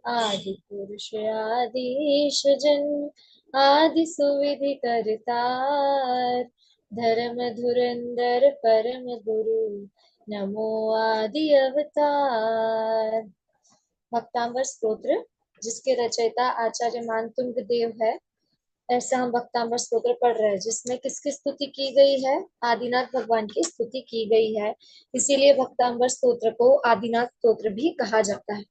आदि पुरुष आदिश जन्म आदि सुविधि करतार धर्म धुरंधर परम गुरु नमो आदि अवतार। भक्तांबर स्तोत्र जिसके रचयिता आचार्य मानतुंग देव है, ऐसा हम भक्तांबर स्तोत्र पढ़ रहे हैं जिसमें किसकी स्तुति की गई है? आदिनाथ भगवान की स्तुति की गई है। इसीलिए भक्तांबर स्तोत्र को आदिनाथ स्तोत्र भी कहा जाता है।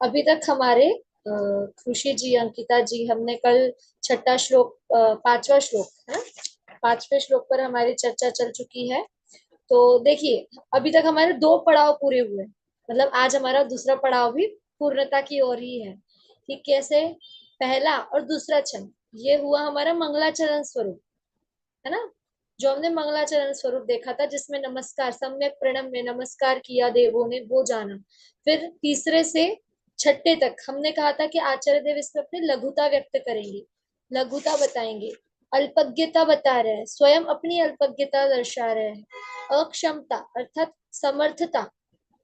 अभी तक हमारे खुशी जी, अंकिता जी, हमने कल छठा श्लोक, पांचवा श्लोक है, पांचवे श्लोक पर हमारी चर्चा चल चुकी है। तो देखिए, अभी तक हमारे दो पड़ाव पूरे हुए, मतलब आज हमारा दूसरा पड़ाव भी पूर्णता की ओर ही है। कि कैसे? पहला और दूसरा छंद, ये हुआ हमारा मंगलाचरण स्वरूप, है ना? जो हमने मंगलाचरण स्वरूप देखा था, जिसमें नमस्कार, सम्यक प्रणम्य नमस्कार किया देवों ने, वो जाना। फिर तीसरे से छठे तक हमने कहा था कि आचार्य देव इसमें अपनी लघुता व्यक्त करेंगे, लघुता बताएंगे, अल्पज्ञता बता रहे हैं, स्वयं अपनी अल्पज्ञता दर्शा रहे हैं, अक्षमता अर्थात समर्थता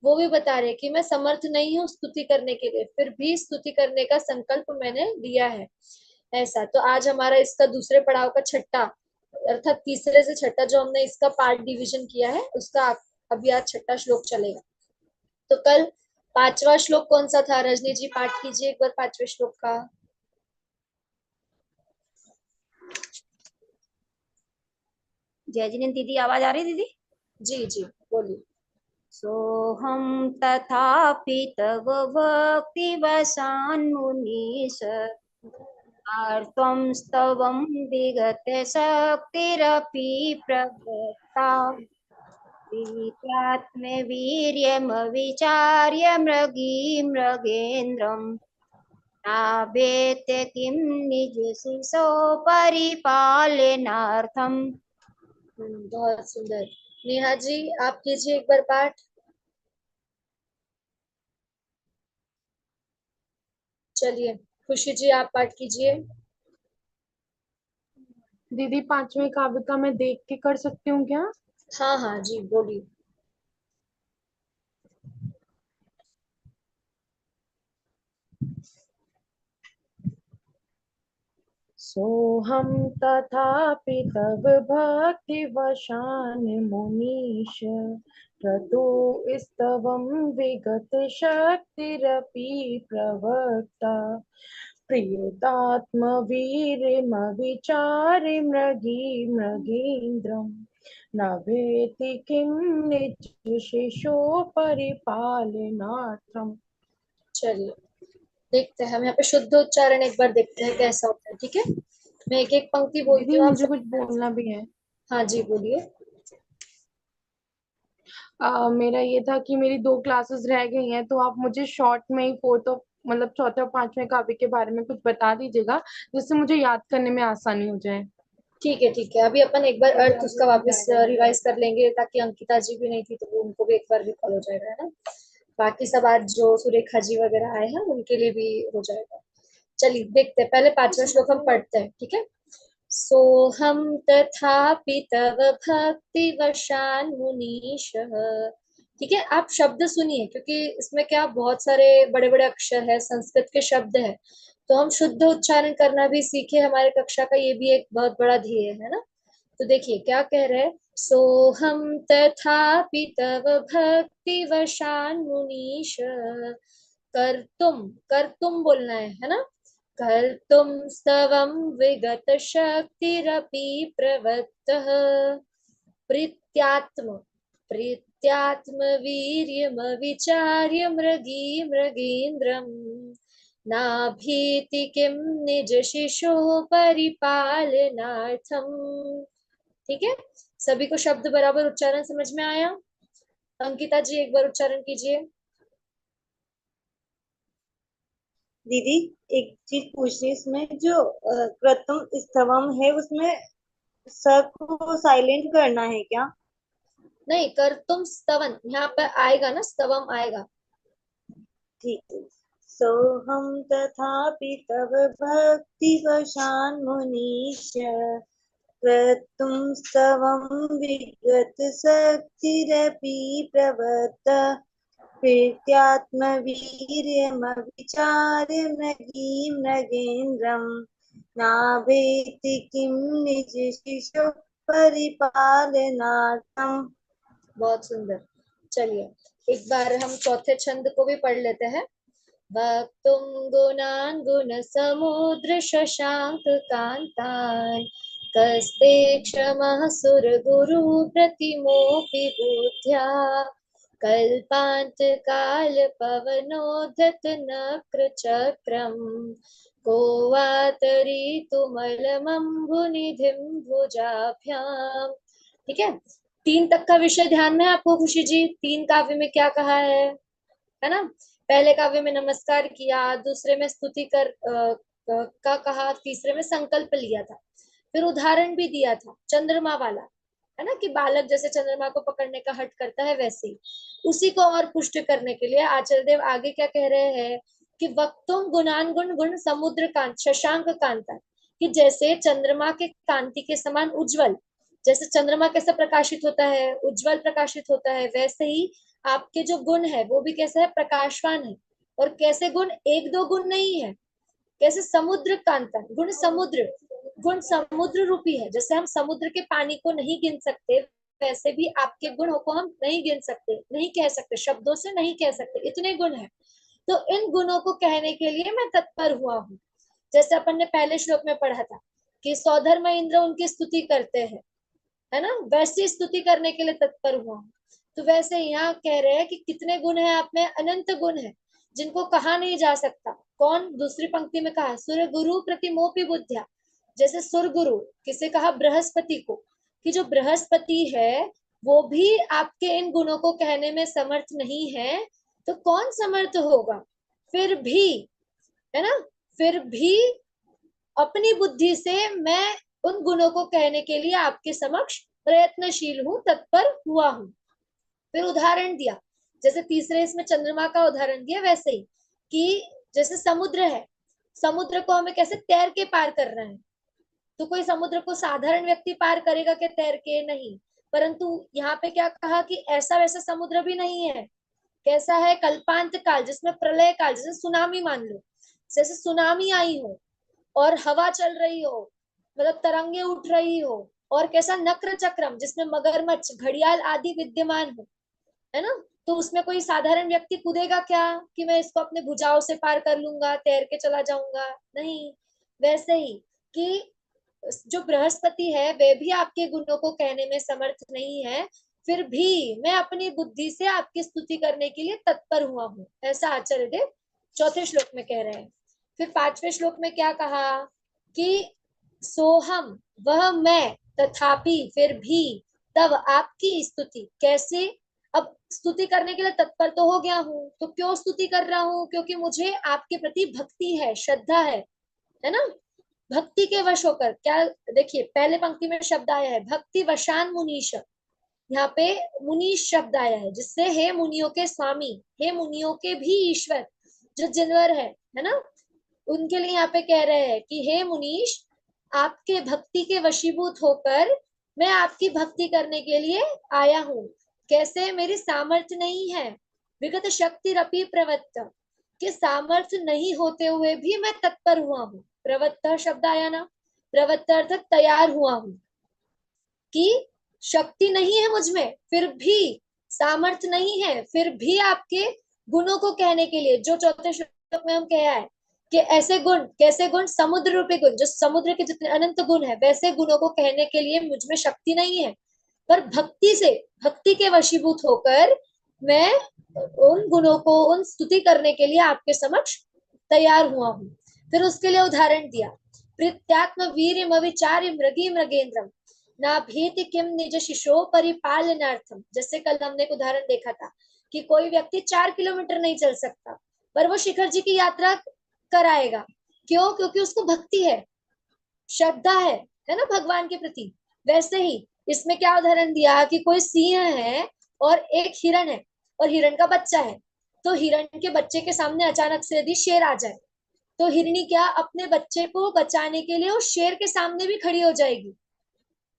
वो भी बता रहे हैं कि मैं समर्थ नहीं हूँ स्तुति करने के लिए, फिर भी स्तुति करने का संकल्प मैंने लिया है। ऐसा तो आज हमारा इसका दूसरे पड़ाव का छठा, अर्थात तीसरे से छठा जो हमने इसका पार्ट डिवीजन किया है, उसका अभी आज छठा श्लोक चलेगा। तो कल पांचवा श्लोक कौन सा था? रजनी जी पाठ कीजिए एक बार पांचवे श्लोक का। जय जिनेन्द्र दीदी, आवाज आ रही दीदी? जी जी बोलिए। सोहम तथापि तव भक्ति वसान्मुनीश आर्तं स्तवं विगत शक्तिरपि प्रवृत्ता प्रीत्यात्मवीर्यमविचार्य मृगी मृगेन्द्रं नाभेत्य किं निजशिशो परिपालनार्थम्। बहुत सुंदर। नेहा जी आप कीजिए एक बार पाठ। चलिए खुशी जी आप पाठ कीजिए। दीदी पांचवें काव्य का मैं देख के कर सकती हूँ क्या? हाँ हाँ जी बोलिए। सोहम तथापि तव भक्ति वशान मुनीश क्रतु स्तवम विगत शक्तिरपि प्रवक्ता प्रियतात्म वीरमविचारि मृगी मृगेन्द्रम् न वेति किं निज शिशो परिपालनार्थम्। चलिए देखते हैं, हम यहाँ पे शुद्ध उच्चारण एक बार देखते हैं कैसा होता है, ठीक है? मैं एक एक पंक्ति बोलती दीदी हूँ, आप मुझे सब। कुछ बोलना भी है। हाँ जी बोलिए। मेरा ये था कि मेरी दो क्लासेस रह गई हैं, तो आप मुझे शॉर्ट में ही फोर्थ और मतलब चौथे और पांचवें काव्य के बारे में कुछ बता दीजिएगा, जिससे मुझे याद करने में आसानी हो जाए। ठीक है ठीक है, अभी अपन एक बार अर्थ उसका वापस रिवाइज कर लेंगे, ताकि अंकिता जी भी नहीं थी तो वो उनको भी एक बार रिकॉल हो जाएगा, है ना? बाकी सब आज जो सुरेखा जी वगैरह आए हैं उनके लिए भी हो जाएगा। चलिए देखते हैं, पहले पांचवा श्लोक हम पढ़ते हैं, ठीक है? सोहम तथापि तव भक्ति वशान मुनीश। ठीक है, आप शब्द सुनिए, क्योंकि इसमें क्या बहुत सारे बड़े बड़े अक्षर है, संस्कृत के शब्द है, तो हम शुद्ध उच्चारण करना भी सीखे। हमारे कक्षा का ये भी एक बहुत बड़ा ध्येय है ना? तो देखिए क्या कह रहे हैं। सोहम तथापि तव भक्ति वशान मुनीश। कर तुम बोलना है ना? कर्तुं स्तवं विगत शक्तिरपि प्रवृत्तः प्रीत्यात्म प्रीत्यात्म वीर्यमविचार्य मृगी मृगेन्द्रम् नाभीति किं निज शिशो परिपालनार्थम्। ठीक है, सभी को शब्द बराबर उच्चारण समझ में आया? अंकिता जी एक बार उच्चारण कीजिए। दीदी एक चीज पूछनी, इसमें जो कृतम स्तवम है उसमें स को साइलेंट करना है क्या? नहीं, कर तुम स्तवन यहाँ पर आएगा ना, स्तवम आएगा। ठीक है। सोहम तथापि तव भक्ति वशान मुनीश क्रतुं स्तवं विगत शक्तिरपि प्रवृत्त प्रीत्यात्मवीर्यमविचार्य मृगीं मृगेन्द्रं नाभेति किं निज शिशु परिपालनार्थम। बहुत सुंदर। चलिए एक बार हम चौथे छंद को भी पढ़ लेते हैं। वक्तुं गुणान् गुणसमुद्र शशांक कांतान् कस्ते क्षमः सुरगुरु प्रतिमोऽपि बुद्ध्या कल्पान्तकाल पवनोद्धत नक्रचक्रम् को वातरितुमलमम्बुनिधिं भुजाभ्याम्। ठीक है, 3 तक का विषय ध्यान में है आपको खुशी जी? 3 काव्य में क्या कहा है ना? पहले काव्य में नमस्कार किया, दूसरे में स्तुति का कहा, तीसरे में संकल्प लिया था, फिर उदाहरण भी दिया था चंद्रमा वाला, है ना, कि बालक जैसे चंद्रमा को पकड़ने का हट करता है वैसे ही। उसी को और पुष्ट करने के लिए आचार्य देव आगे क्या कह रहे हैं कि वक्तुम गुणान गुण गुण समुद्र कांत शशांक कांता, कि जैसे चंद्रमा के कांति के समान उज्जवल, जैसे चंद्रमा कैसे प्रकाशित होता है, उज्जवल प्रकाशित होता है, वैसे ही आपके जो गुण है वो भी कैसे है, प्रकाशवान है। और कैसे गुण, एक दो गुण नहीं है, कैसे समुद्र कांता, गुण समुद्र रूपी है। जैसे हम समुद्र के पानी को नहीं गिन सकते, वैसे भी आपके गुणों को हम नहीं गिन सकते, नहीं कह सकते, शब्दों से नहीं कह सकते, इतने गुण है। तो इन गुणों को कहने के लिए मैं तत्पर हुआ हूँ। जैसे अपन ने पहले श्लोक में पढ़ा था कि सौधर्म इंद्र उनकी स्तुति करते हैं, है ना, वैसी स्तुति करने के लिए तत्पर हुआ हूँ। तो वैसे यहाँ कह रहे हैं कि कितने गुण है आप में, अनंत गुण है जिनको कहा नहीं जा सकता। कौन? दूसरी पंक्ति में कहा सूर्य गुरु प्रतिमोपि बुद्धिया, जैसे सुर गुरु किसे कहा, बृहस्पति को, कि जो बृहस्पति है वो भी आपके इन गुणों को कहने में समर्थ नहीं है, तो कौन समर्थ होगा? फिर भी, है ना, फिर भी अपनी बुद्धि से मैं उन गुणों को कहने के लिए आपके समक्ष प्रयत्नशील हूँ, तत्पर हुआ हूँ। फिर उदाहरण दिया, जैसे तीसरे इसमें चंद्रमा का उदाहरण दिया, वैसे ही कि जैसे समुद्र है, समुद्र को हमें कैसे तैर के पार करना है। तो कोई समुद्र को साधारण व्यक्ति पार करेगा क्या तैर के? नहीं। परंतु यहाँ पे क्या कहा कि ऐसा वैसा समुद्र भी नहीं है। कैसा है? कल्पांत काल, जिसमें प्रलय काल, जैसे सुनामी मान लो, जैसे सुनामी आई हो और हवा चल रही हो, मतलब तरंगे उठ रही हो, और कैसा नक्र चक्रम, जिसमें मगरमच्छ घड़ियाल आदि विद्यमान हो, है ना। तो उसमें कोई साधारण व्यक्ति कूदेगा क्या कि मैं इसको अपने भुजाओं से पार कर लूंगा, तैर के चला जाऊंगा? नहीं। वैसे ही कि जो बृहस्पति है वे भी आपके गुणों को कहने में समर्थ नहीं है, फिर भी मैं अपनी बुद्धि से आपकी स्तुति करने के लिए तत्पर हुआ हूँ, ऐसा आचार्य देव चौथे श्लोक में कह रहे हैं। फिर पांचवें श्लोक में क्या कहा कि सोहम, वह मैं, तथापि फिर भी, तब आपकी स्तुति, कैसे? अब स्तुति करने के लिए तत्पर तो हो गया हूँ, तो क्यों स्तुति कर रहा हूँ? क्योंकि मुझे आपके प्रति भक्ति है, श्रद्धा है ना। भक्ति के वश होकर, क्या देखिए पहले पंक्ति में शब्द आया है भक्ति वशान मुनीश, यहाँ पे मुनीश शब्द आया है, जिससे हे मुनियों के स्वामी, हे मुनियों के भी ईश्वर, जो जिनवर है ना, उनके लिए यहाँ पे कह रहे हैं कि हे मुनीश, आपके भक्ति के वशीभूत होकर मैं आपकी भक्ति करने के लिए आया हूँ। कैसे? मेरी सामर्थ्य नहीं है, विगत शक्ति रपी प्रवत्त, के सामर्थ्य नहीं होते हुए भी मैं तत्पर हुआ हूँ। प्रवत्त शब्द आया ना, प्रवत्त अर्थात तैयार हुआ हूँ, कि शक्ति नहीं है मुझ में, फिर भी सामर्थ्य नहीं है, फिर भी आपके गुणों को कहने के लिए, जो चौथे श्लोक में हम कहा है कि ऐसे गुण, कैसे गुण? समुद्र रूपी गुण, जो समुद्र के जितने अनंत गुण है, वैसे गुणों को कहने के लिए मुझ में शक्ति नहीं है, पर भक्ति से, भक्ति के वशीभूत होकर मैं उन गुणों को, उन स्तुति करने के लिए आपके समक्ष तैयार हुआ हूँ। फिर उसके लिए उदाहरण दिया, प्रीत्यात्म वीर्यम अविचार्य मृगी मृगेन्द्रम ना भीति किम निज शिशो परिपालनार्थम। जैसे कल हमने एक उदाहरण देखा था कि कोई व्यक्ति 4 किलोमीटर नहीं चल सकता, पर वो शिखर जी की यात्रा कराएगा। क्यों? क्योंकि उसको भक्ति है, श्रद्धा है ना भगवान के प्रति। वैसे ही इसमें क्या उदाहरण दिया कि कोई सिंह है और एक हिरण है, और हिरण का बच्चा है, तो हिरण के बच्चे के सामने अचानक से यदि शेर आ जाए, तो हिरणी क्या अपने बच्चे को बचाने के लिए उस शेर के सामने भी खड़ी हो जाएगी।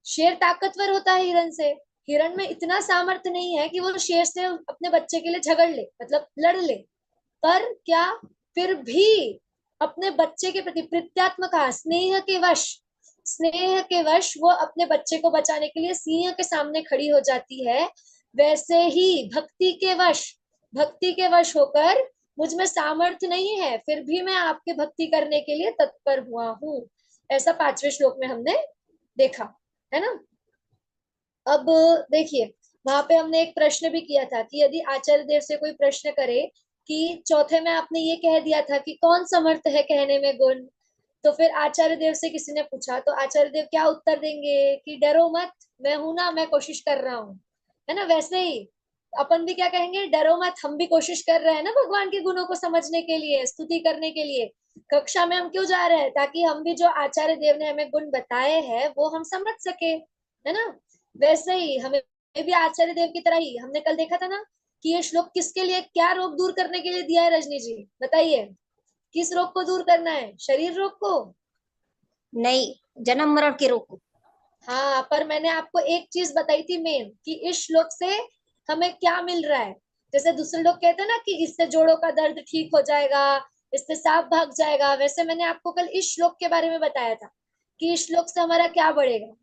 शेर ताकतवर होता है हिरण से, हिरण में इतना सामर्थ्य नहीं है कि वो शेर से अपने बच्चे के लिए झगड़ ले, मतलब लड़ ले, पर क्या, फिर भी अपने बच्चे के प्रति प्रीत्यात्मक स्नेह के वश वो अपने बच्चे को बचाने के लिए सिंह के सामने खड़ी हो जाती है। वैसे ही भक्ति के वश होकर, मुझ में सामर्थ्य नहीं है फिर भी मैं आपके भक्ति करने के लिए तत्पर हुआ हूँ। ऐसा 5वें श्लोक में हमने देखा, है ना। अब देखिए, वहां पे हमने एक प्रश्न भी किया था कि यदि आचार्य देव से कोई प्रश्न करे कि चौथे में आपने ये कह दिया था कि कौन समर्थ है कहने में गुण, तो फिर आचार्य देव से किसी ने पूछा तो आचार्य देव क्या उत्तर देंगे कि डरो मत, मैं हूं ना, मैं कोशिश कर रहा हूँ, है ना। वैसे ही अपन भी क्या कहेंगे, डरो मत, हम भी कोशिश कर रहे हैं ना भगवान के गुणों को समझने के लिए, स्तुति करने के लिए। कक्षा में हम क्यों जा रहे हैं, ताकि हम भी जो आचार्य देव ने हमें गुण बताए हैं वो हम समझ सके, है ना। वैसे ही हमें भी आचार्य देव की तरह ही, हमने कल देखा था ना कि ये श्लोक किसके लिए, क्या रोग दूर करने के लिए दिया है, रजनी जी बताइए। किस रोग को दूर करना है, शरीर रोग को? नहीं, जन्म मरण के रोग को। हाँ, पर मैंने आपको एक चीज बताई थी मेन, कि इस श्लोक से हमें क्या मिल रहा है। जैसे दूसरे लोग कहते हैं ना कि इससे जोड़ों का दर्द ठीक हो जाएगा, इससे सांप भाग जाएगा, वैसे मैंने आपको कल इस श्लोक के बारे में बताया था कि इस श्लोक से हमारा क्या बढ़ेगा।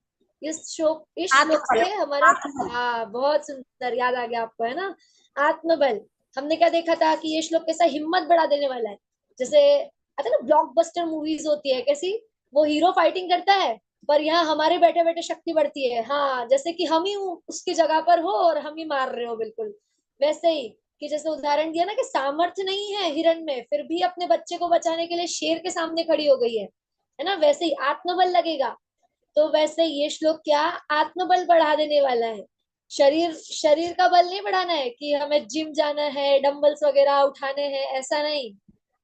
इस श्लोक आत्मबल। से हमारा, आत्मबल। हाँ बहुत सुंदर, याद आ गया आपको, है ना। आत्मबल। हमने क्या देखा था कि ये श्लोक कैसा हिम्मत बढ़ा देने वाला है। जैसे आता है ना ब्लॉकबस्टर मूवीज होती है कैसी, वो हीरो फाइटिंग करता है पर यहाँ हमारे बैठे बैठे शक्ति बढ़ती है, हाँ, जैसे कि हम ही उसकी जगह पर हो और हम ही मार रहे हो, बिल्कुल वैसे ही। कि जैसे उदाहरण दिया ना कि सामर्थ्य नहीं है हिरण में, फिर भी अपने बच्चे को बचाने के लिए शेर के सामने खड़ी हो गई है ना। वैसे ही आत्मबल लगेगा। तो वैसे ये श्लोक क्या, आत्मबल बढ़ा देने वाला है। शरीर शरीर का बल नहीं बढ़ाना है कि हमें जिम जाना है, डंबल्स वगैरह उठाने हैं, ऐसा नहीं।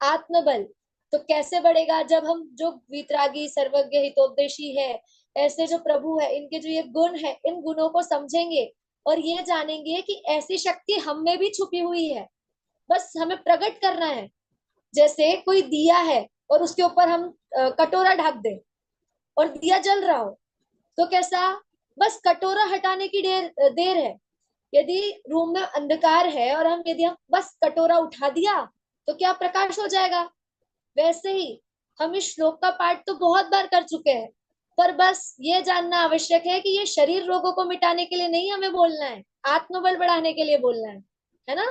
आत्मबल तो कैसे बढ़ेगा, जब हम जो वीतरागी सर्वज्ञ हितोपदेशी है, ऐसे जो प्रभु है, इनके जो ये गुण है, इन गुणों को समझेंगे और ये जानेंगे कि ऐसी शक्ति हम में भी छुपी हुई है, बस हमें प्रकट करना है। जैसे कोई दिया है और उसके ऊपर हम कटोरा ढक दें और दिया जल रहा हो, तो कैसा, बस कटोरा हटाने की देर देर है। यदि रूम में अंधकार है और यदि हम बस कटोरा उठा दिया तो क्या प्रकाश हो जाएगा। वैसे ही हम इस श्लोक का पाठ तो बहुत बार कर चुके हैं, पर बस ये जानना आवश्यक है कि ये शरीर रोगों को मिटाने के लिए नहीं हमें बोलना है, आत्मबल बढ़ाने के लिए बोलना है ना।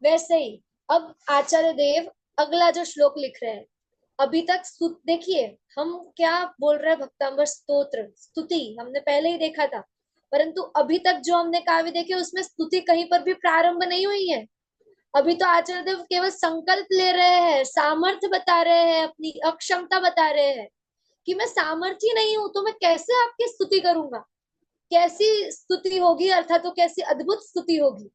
वैसे ही अब आचार्य देव अगला जो श्लोक लिख रहे हैं, अभी तक देखिए हम क्या बोल रहे हैं, भक्तांबर स्तोत्र स्तुति हमने पहले ही देखा था, परंतु अभी तक जो हमने काव्य देखे उसमें स्तुति कहीं पर भी प्रारंभ नहीं हुई है। अभी तो आचार्य देव केवल संकल्प ले रहे हैं, सामर्थ्य बता रहे हैं, अपनी अक्षमता बता रहे हैं कि मैं सामर्थ्य नहीं हूं तो मैं कैसे आपकी स्तुति करूंगा, कैसी स्तुति होगी, अर्थात तो कैसी अद्भुत स्तुति होगी।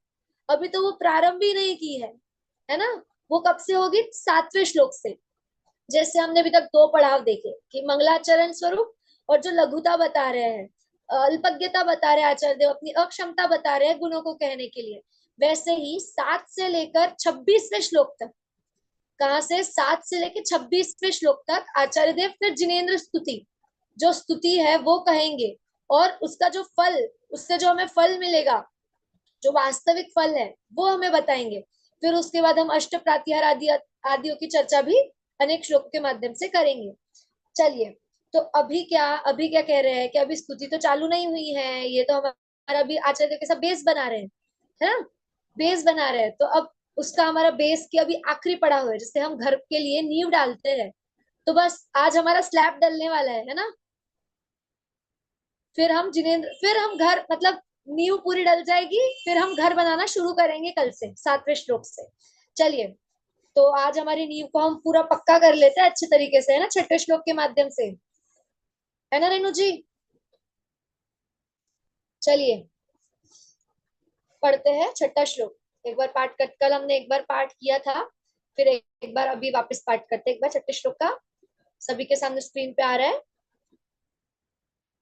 अभी तो वो प्रारंभ ही नहीं की है ना। वो कब से होगी, 7वें श्लोक से। जैसे हमने अभी तक 2 पड़ाव देखे कि मंगलाचरण स्वरूप और जो लघुता बता रहे हैं, अल्पज्ञता बता रहे हैं आचार्य देव, अपनी अक्षमता बता रहे हैं गुणों को कहने के लिए। वैसे ही 7 से लेकर 26वें श्लोक तक, कहां से, 7 से लेकर 26वें श्लोक तक आचार्य देव फिर जिनेन्द्र स्तुति, जो स्तुति है वो कहेंगे, और उसका जो फल, उससे जो हमें फल मिलेगा, जो वास्तविक फल है वो हमें बताएंगे। फिर उसके बाद हम अष्ट प्रातिहार आदियों की चर्चा भी अनेक श्लोक के माध्यम से करेंगे। चलिए, तो अभी क्या कह रहे हैं कि अभी स्तुति तो चालू नहीं हुई है, ये तो हमारा अभी आचार्य के साथ बेस बना रहे हैं, है ना, बेस बना रहे हैं। तो अब उसका हमारा बेस की अभी आखिरी पड़ा हुआ है, जिससे हम घर के लिए नींव डालते हैं। तो बस आज हमारा स्लैब डलने वाला है ना। फिर हम घर, मतलब नींव पूरी डल जाएगी, फिर हम घर बनाना शुरू करेंगे कल से 7वें श्लोक से। चलिए, तो आज हमारी नींव को हम पूरा पक्का कर लेते हैं अच्छे तरीके से, है ना, 6ठे श्लोक के माध्यम से, है ना रेणु जी। चलिए पढ़ते हैं 6ठा श्लोक। एक बार पाठ कर, कल हमने एक बार पाठ किया था, फिर एक बार अभी वापस पाठ करते हैं, एक बार 6ठे श्लोक का। सभी के सामने स्क्रीन पे आ रहा है।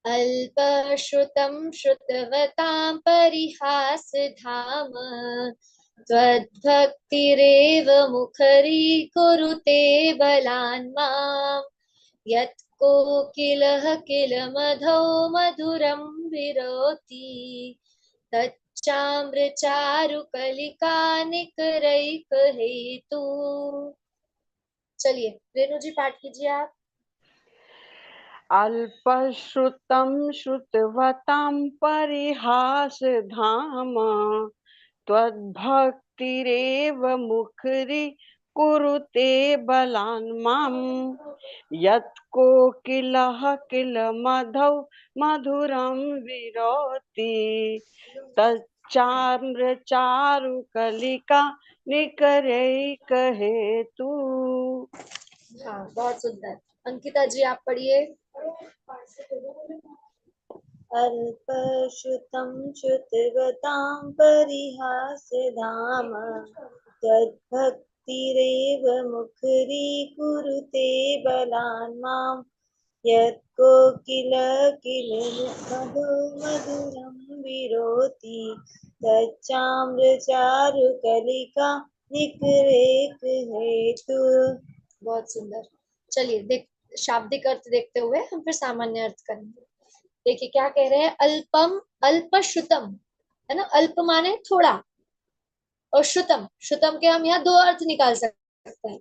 अल्पश्रुतं श्रुतवतां परिहासधाम त्वद्भक्तिरेव मुखरीकुरुते बलान् माम् यत् कोकिलः किल मधौ मधुरं विरोति तच्चाम्र चारु कलिका निकरैक हेतु। चलिए रेणु जी पाठ कीजिए आप। अल्पश्रुतं श्रुतवतां परिहासधाम त्वद्भक्तिरेव मुखरी कुरुते बलान् माम् यत्कोकिलः किल मधौ मधुरं विरोति तच्चार्मचारुकलिका निकरैक हेतु। हाँ बहुत सुंदर। अंकिता जी आप पढ़िए। अल्पश्रुतं श्रुतवतां परिहासधाम त्वद्भक्तिरेव मुखरीकुरुते बलान् माम् यत्कोकिलकिलमधु मधुरं विरोति तच्चाम्रचारुकलिका निकरेक हेतु। बहुत सुंदर। चलिए देख शाब्दिक अर्थ देखते हुए हम फिर सामान्य अर्थ करेंगे। देखिए क्या कह रहे हैं, अल्पम अल्पश्रुतम है ना, अल्प माने थोड़ा, और श्रुतम, श्रुतम के हम यहाँ दो अर्थ निकाल सकते हैं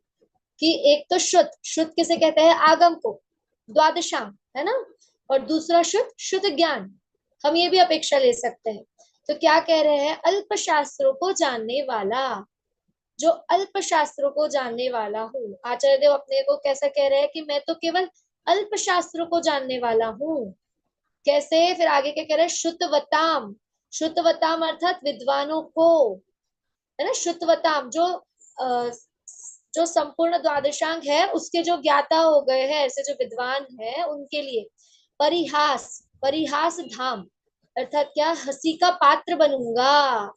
कि एक तो शुद्ध, शुद्ध किसे कहते हैं, आगम को, द्वादशांग है ना, और दूसरा शुद्ध, शुद्ध ज्ञान, हम ये भी अपेक्षा ले सकते हैं। तो क्या कह रहे हैं, अल्प शास्त्रों को जानने वाला, जो अल्प शास्त्रों को जानने वाला हूँ। आचार्य देव अपने को कैसा कह रहे हैं कि मैं तो केवल अल्प शास्त्रों को जानने वाला हूँ। कैसे, फिर आगे क्या कह रहे हैं, श्रुतवताम, श्रुतवताम अर्थात विद्वानों को, है ना, श्रुतवताम जो संपूर्ण द्वादशांग है उसके जो ज्ञाता हो गए हैं, ऐसे जो विद्वान है उनके लिए। परिहास, परिहास धाम अर्थात क्या, हंसी का पात्र बनूंगा,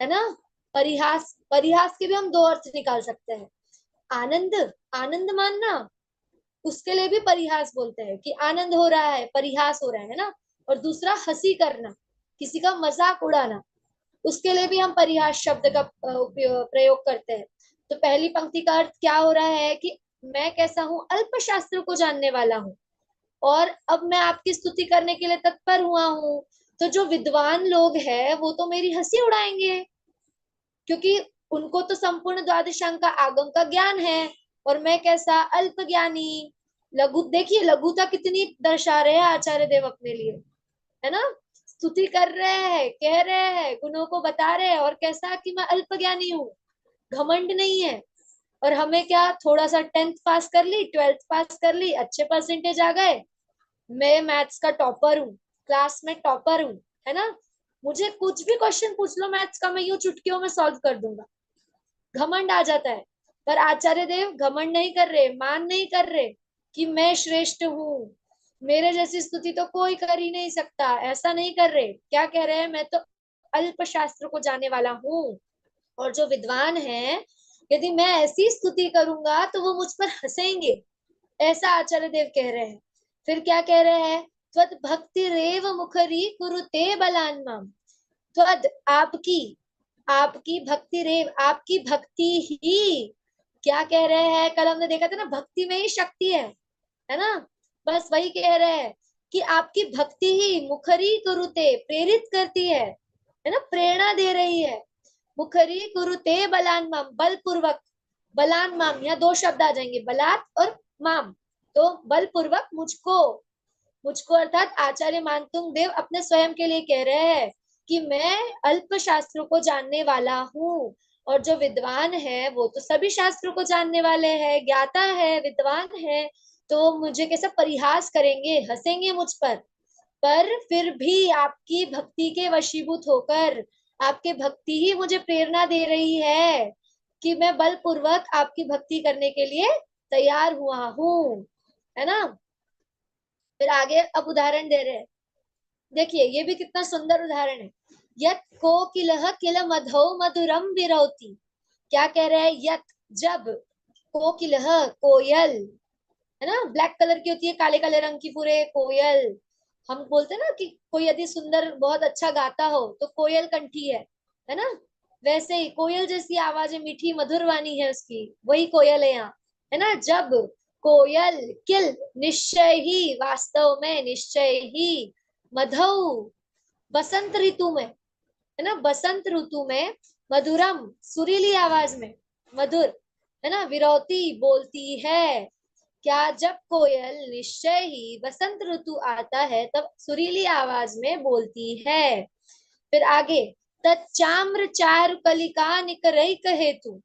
है ना। परिहास, परिहास के भी हम दो अर्थ निकाल सकते हैं। आनंद, आनंद मानना, उसके लिए भी परिहास बोलते हैं कि आनंद हो रहा है, परिहास हो रहा है ना। और दूसरा हंसी करना, किसी का मजाक उड़ाना, उसके लिए भी हम परिहास शब्द का प्रयोग करते हैं। तो पहली पंक्ति का अर्थ क्या हो रहा है कि मैं कैसा हूँ, अल्प शास्त्र को जानने वाला हूँ, और अब मैं आपकी स्तुति करने के लिए तत्पर हुआ हूँ। तो जो विद्वान लोग हैं वो तो मेरी हंसी उड़ाएंगे, क्योंकि उनको तो संपूर्ण द्वादशांग का आगम का ज्ञान है, और मैं कैसा, अल्प ज्ञानी। लघु, देखिए लघुता कितनी दर्शा रहे हैं आचार्य देव अपने लिए, है ना। स्तुति कर रहे हैं, कह रहे हैं, गुणों को बता रहे हैं, और कैसा कि मैं अल्प ज्ञानी हूँ, घमंड नहीं है। और हमें क्या, थोड़ा सा 10th पास कर ली, 12th पास कर ली, अच्छे परसेंटेज आ गए, मैं मैथ्स का टॉपर हूँ, क्लास में टॉपर हूँ, है ना। मुझे कुछ भी क्वेश्चन पूछ लो मैथ्स का, मैं यूं चुटकियों में सॉल्व कर दूंगा, घमंड आ जाता है। पर आचार्य देव घमंड नहीं कर रहे, मान नहीं कर रहे कि मैं श्रेष्ठ हूँ, मेरे जैसी स्तुति तो कोई कर ही नहीं सकता, ऐसा नहीं कर रहे। क्या कह रहे हैं, मैं तो अल्प शास्त्र को जानने वाला हूँ, और जो विद्वान है यदि मैं ऐसी स्तुति करूंगा तो वो मुझ पर हंसेंगे, ऐसा आचार्य देव कह रहे हैं। फिर क्या कह रहे हैं, त्वद भक्ति रेव मुखरी कुरुते बलान्माम, त्वद आपकी, आपकी भक्ति रेव, आपकी भक्ति ही, क्या कह रहे हैं, कल हमने देखा था ना, भक्ति में ही शक्ति है ना। बस वही कह रहे हैं कि आपकी भक्ति ही मुखरी कुरुते, प्रेरित करती है ना, प्रेरणा दे रही है। मुखरी कुरुते बलान माम, बलपूर्वक, बलान माम, यहाँ दो शब्द आ जाएंगे, बलात् और माम, तो बलपूर्वक मुझको, मुझको अर्थात आचार्य मानतुंग देव अपने स्वयं के लिए कह रहे हैं कि मैं अल्प शास्त्रों को जानने वाला हूँ, और जो विद्वान है वो तो सभी शास्त्रों को जानने वाले हैं, ज्ञाता है, विद्वान है, तो मुझे कैसा परिहास करेंगे, हंसेंगे मुझ पर फिर भी आपकी भक्ति के वशीभूत होकर, आपके भक्ति ही मुझे प्रेरणा दे रही है कि मैं बलपूर्वक आपकी भक्ति करने के लिए तैयार हुआ हूँ, है ना। फिर आगे अब उदाहरण दे रहे हैं, देखिए ये भी कितना सुंदर उदाहरण है। यत कोकिलः किल मधौ मधुरम विरौति, क्या कह रहे हैं, यत, जब, कोकिलः कोयल, है ना, ब्लैक कलर की होती है, काले काले रंग की पूरे कोयल, हम बोलते हैं ना कि कोई यदि सुंदर बहुत अच्छा गाता हो तो कोयल कंठी है ना। वैसे ही कोयल जैसी आवाज है, मीठी मधुर वाणी है उसकी, वही कोयल है यहाँ, है ना। जब कोयल, किल निश्चय ही, वास्तव में निश्चय ही, मधु बसंत ऋतु में, है ना, बसंत ऋतु में मधुरम, सुरीली आवाज में, मधुर, है ना, विरौती बोलती है। क्या, जब कोयल निश्चय ही बसंत ऋतु आता है तब सुरीली आवाज में बोलती है। फिर आगे, तच्चाम्र चारु कलिका निकरैक हेतु,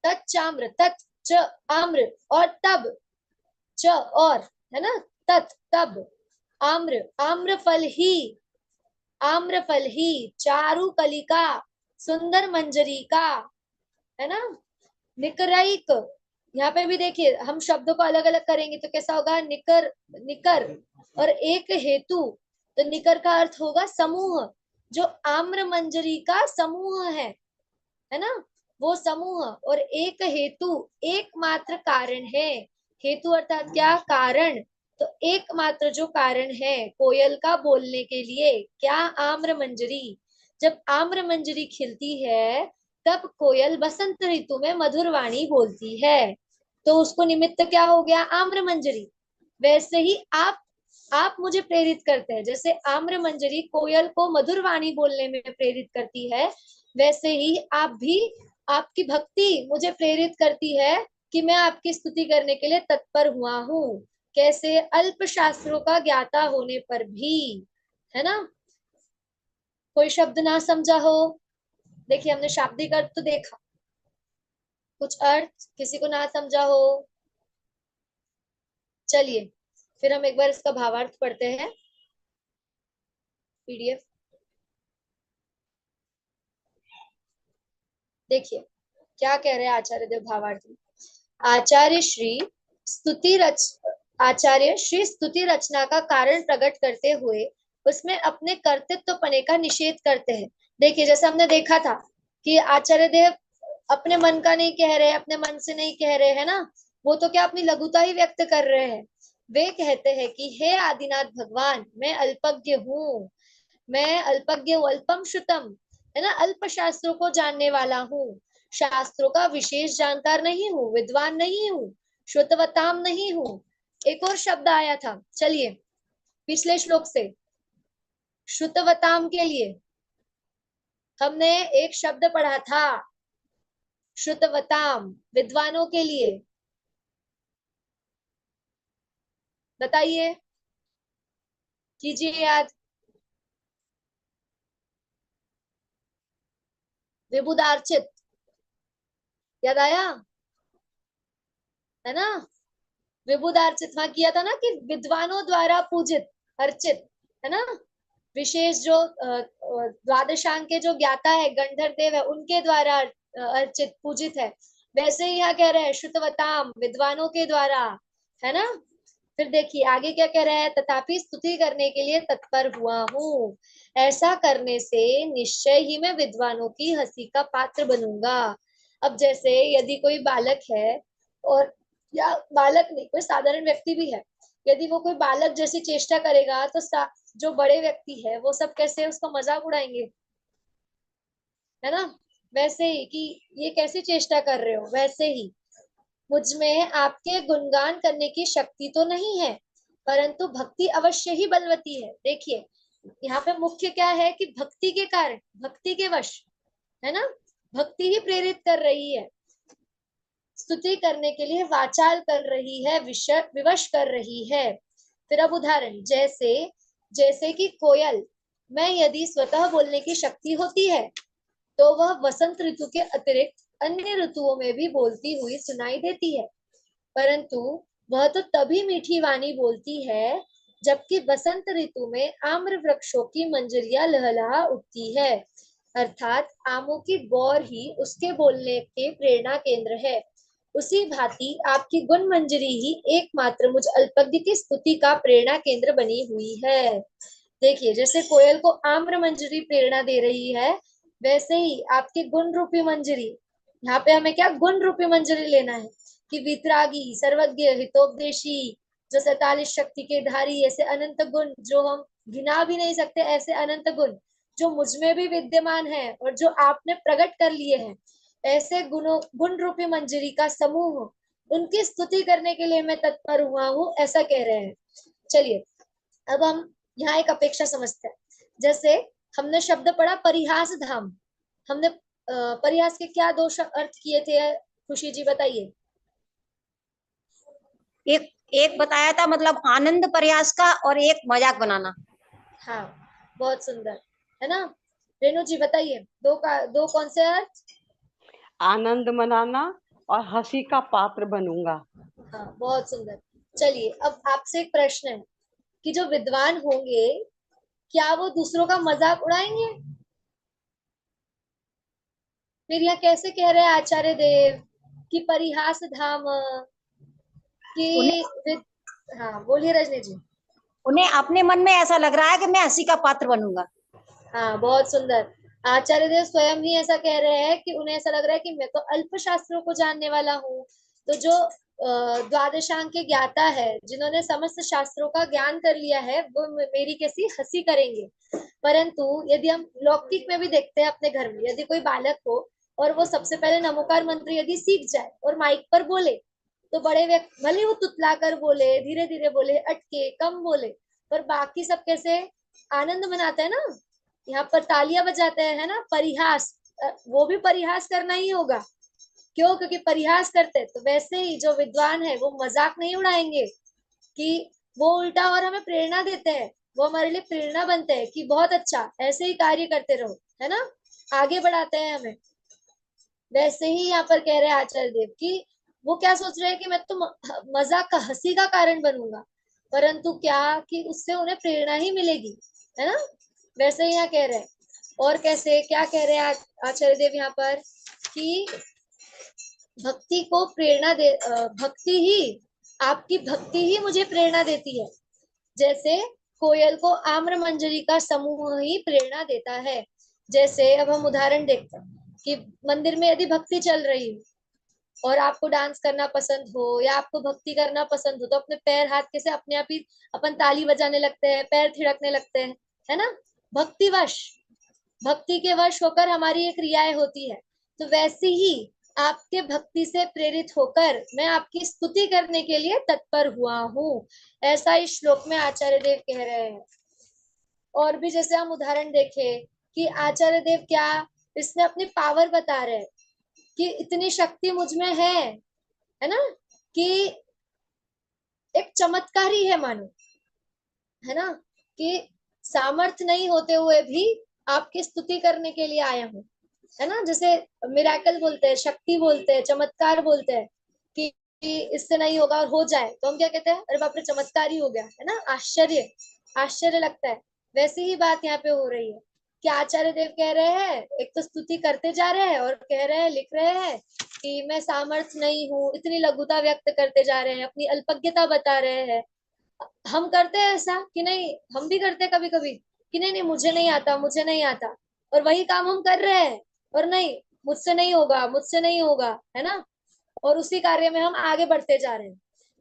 तच्चाम्र, तत् च आम्र, और तब च और, है ना, तत् तब, आम्र आम्रफल ही, आम्रफल ही, चारु कलिका सुंदर मंजरी का, है ना, निकरैक, यहाँ पे भी देखिए हम शब्दों को अलग अलग करेंगे तो कैसा होगा, निकर, निकर, और एक हेतु, तो निकर का अर्थ होगा समूह, जो आम्र मंजरी का समूह है ना, वो समूह, और एक हेतु, एकमात्र कारण है। हेतु अर्थात क्या, कारण। तो एकमात्र जो कारण है कोयल का बोलने के लिए, क्या, आम्र मंजरी। जब आम्र मंजरी खिलती है तब कोयल बसंत ऋतु में मधुर वाणी बोलती है। तो उसको निमित्त क्या हो गया, आम्र मंजरी। वैसे ही आप मुझे प्रेरित करते हैं, जैसे आम्र मंजरी कोयल को मधुर वाणी बोलने में प्रेरित करती है, वैसे ही आप भी, आपकी भक्ति मुझे प्रेरित करती है कि मैं आपकी स्तुति करने के लिए तत्पर हुआ हूँ। कैसे, अल्प शास्त्रों का ज्ञाता होने पर भी, है ना। कोई शब्द ना समझा हो, देखिए हमने शाब्दिक अर्थ तो देखा, कुछ अर्थ किसी को ना समझा हो, चलिए फिर हम एक बार इसका भावार्थ पढ़ते हैं। पीडीएफ देखिए क्या कह रहे हैं आचार्य देव भावार्थ में। आचार्य श्री आचार्य श्री स्तुति रचना का कारण प्रकट करते हुए उसमें अपने कर्तृत्वपने का निषेध करते हैं। देखिए जैसे हमने देखा था कि आचार्य देव अपने मन का नहीं कह रहे, अपने मन से नहीं कह रहे, है ना, वो तो क्या अपनी लघुता ही व्यक्त कर रहे हैं। वे कहते हैं कि हे आदिनाथ भगवान, मैं अल्पज्ञ हूँ, मैं अल्पज्ञ हूँ, अल्पम श्रुतम, है ना, अल्प शास्त्रों को जानने वाला हूँ, शास्त्रों का विशेष जानकार नहीं हूँ, विद्वान नहीं हूँ, श्रुतवताम नहीं हूँ। एक और शब्द आया था, चलिए पिछले श्लोक से, श्रुतवताम के लिए हमने एक शब्द पढ़ा था, श्रुतवताम, विद्वानों के लिए, बताइए, कीजिए याद। विबुधार्चित, याद आया, है ना, विबुधार्चित वहां किया था ना, कि विद्वानों द्वारा पूजित, अर्चित, है ना, विशेष जो द्वादशांग के जो ज्ञाता है, गंधर्व देव है, उनके द्वारा अर्चित, पूजित है। वैसे ही यहाँ कह रहे हैं श्रुतवताम, विद्वानों के द्वारा, है ना। फिर देखिए आगे क्या कह रहा है, तथापि स्तुति करने के लिए तत्पर हुआ हूँ, ऐसा करने से निश्चय ही मैं विद्वानों की हंसी का पात्र बनूंगा। अब जैसे यदि कोई बालक है, और या बालक नहीं, कोई साधारण व्यक्ति भी है, यदि वो कोई बालक जैसी चेष्टा करेगा तो जो बड़े व्यक्ति है वो सब कैसे उसका मजाक उड़ाएंगे, है ना। वैसे ही कि ये कैसी चेष्टा कर रहे हो, वैसे ही मुझ में आपके गुणगान करने की शक्ति तो नहीं है, परंतु भक्ति अवश्य ही बलवती है। देखिए यहाँ पे मुख्य क्या है कि भक्ति के कारण, भक्ति के वश, है ना, भक्ति ही प्रेरित कर रही है, स्तुति करने के लिए वाचाल कर रही है, विवश कर रही है। फिर अब उदाहरण, जैसे जैसे कि कोयल में यदि स्वतः बोलने की शक्ति होती है तो वह वसंत ऋतु के अतिरिक्त अन्य ऋतुओं में भी बोलती हुई सुनाई देती है, परंतु वह तो तभी मीठी वाणी बोलती है जबकि बसंत ऋतु में आम्र वृक्षों की मंजरियां लहलहा उठती है, अर्थात आमों की गौर ही उसके बोलने के प्रेरणा केंद्र है। उसी भांति आपकी गुण मंजरी ही एकमात्र मुझ अल्पज्ञ की स्तुति का प्रेरणा केंद्र बनी हुई है। देखिए जैसे कोयल को आम्र मंजरी प्रेरणा दे रही है, वैसे ही आपकी गुण रूपी मंजरी, यहाँ पे हमें क्या गुण रूपी मंजरी लेना है, कि वितरागी, सर्वज्ञ, हितोपदेशी, जो 47 शक्ति के धारी, ऐसे अनंत गुण जो हम गिना भी नहीं सकते, ऐसे अनंत गुण जो मुझ में भी विद्यमान है और जो आपने प्रकट कर लिए हैं, ऐसे गुण रूपी मंजरी का समूह, उनकी स्तुति करने के लिए मैं तत्पर हुआ हूँ, ऐसा कह रहे हैं। चलिए अब हम यहाँ एक अपेक्षा समझते हैं। जैसे हमने शब्द पढ़ा परिहास धाम। हमने परिहास के क्या दो अर्थ किए थे, खुशी जी बताइए। एक एक बताया था मतलब आनंद प्रयास का, और एक मजाक बनाना। हाँ, बहुत सुंदर, है ना। रेणु जी बताइए, दो कौन से अर्थ। आनंद मनाना और हंसी का पात्र बनूंगा। हाँ, बहुत सुंदर। चलिए अब आपसे एक प्रश्न है कि जो विद्वान होंगे क्या वो दूसरों का मजाक उड़ाएंगे। फिर यहाँ कैसे कह रहे हैं आचार्य देव कि परिहास धाम उन्हें कि हाँ बोलिए रजनी जी। उन्हें अपने मन में ऐसा लग रहा है कि मैं हंसी का पात्र बनूंगा। हाँ, बहुत सुंदर। आचार्य देव स्वयं ही ऐसा कह रहे हैं कि उन्हें ऐसा लग रहा है कि मैं तो अल्प शास्त्रों को जानने वाला हूँ। तो जो द्वादशांग के ज्ञाता है, जिन्होंने समस्त शास्त्रों का ज्ञान कर लिया है, वो मेरी कैसी हंसी करेंगे। परंतु यदि हम लौकिक में भी देखते हैं अपने घर में, यदि कोई बालक हो और वो सबसे पहले नमोकार मंत्र यदि सीख जाए और माइक पर बोले, तो बड़े व्यक्ति भले वो तुतला कर बोले, धीरे धीरे बोले, अटके कम बोले, पर बाकी सब कैसे आनंद मनाते हैं ना, यहाँ पर तालियां बजाते हैं, है ना। परिहास, वो भी परिहास करना ही होगा। क्यों? क्योंकि परिहास करते हैं। तो वैसे ही जो विद्वान है वो मजाक नहीं उड़ाएंगे, कि वो उल्टा और हमें प्रेरणा देते हैं, वो हमारे लिए प्रेरणा बनते हैं कि बहुत अच्छा, ऐसे ही कार्य करते रहो, है ना, आगे बढ़ाते हैं हमें। वैसे ही यहाँ पर कह रहे हैं आचार्य देव कि वो क्या सोच रहे हैं कि मैं तो मजाक का, हंसी का कारण बनूंगा, परंतु क्या कि उससे उन्हें प्रेरणा ही मिलेगी, है ना। वैसे ही यहाँ कह रहे हैं। और कैसे, क्या कह रहे हैं आचार्य देव यहाँ पर कि भक्ति को प्रेरणा दे, भक्ति ही, आपकी भक्ति ही मुझे प्रेरणा देती है। जैसे कोयल को आम्र मंजरी का समूह ही प्रेरणा देता है। जैसे अब हम उदाहरण देखते हैं कि मंदिर में यदि भक्ति चल रही हो और आपको डांस करना पसंद हो या आपको भक्ति करना पसंद हो, तो अपने पैर हाथ कैसे अपने आप ही अपन ताली बजाने लगते हैं, पैर थिड़कने लगते हैं, है ना। भक्तिवश, भक्ति के वश होकर हमारी ये क्रियाएं होती है। तो वैसे ही आपके भक्ति से प्रेरित होकर मैं आपकी स्तुति करने के लिए तत्पर हुआ हूँ, ऐसा इस श्लोक में आचार्य देव कह रहे हैं। और भी जैसे हम उदाहरण देखें कि आचार्य देव क्या इसमें अपनी पावर बता रहे हैं कि इतनी शक्ति मुझ में है ना, कि एक चमत्कार ही है मानो, है ना, कि सामर्थ्य नहीं होते हुए भी आपकी स्तुति करने के लिए आया हूँ, है ना। जैसे मिराकल बोलते हैं, शक्ति बोलते हैं, चमत्कार बोलते हैं कि इससे नहीं होगा और हो जाए, तो हम क्या कहते हैं, अरे बाप रे चमत्कार ही हो गया, है ना। आश्चर्य, आश्चर्य लगता है। वैसी ही बात यहाँ पे हो रही है कि आचार्य देव कह रहे हैं, एक तो स्तुति करते जा रहे हैं और कह रहे हैं, लिख रहे हैं कि मैं सामर्थ्य नहीं हूँ, इतनी लघुता व्यक्त करते जा रहे हैं, अपनी अल्पज्ञता बता रहे हैं। हम करते हैं ऐसा कि नहीं, हम भी करते हैं कभी कभी कि नहीं नहीं मुझे नहीं आता, मुझे नहीं आता, और वही काम हम कर रहे हैं, और नहीं मुझसे नहीं होगा, मुझसे नहीं होगा, है ना। और उसी कार्य में हम आगे बढ़ते जा रहे हैं।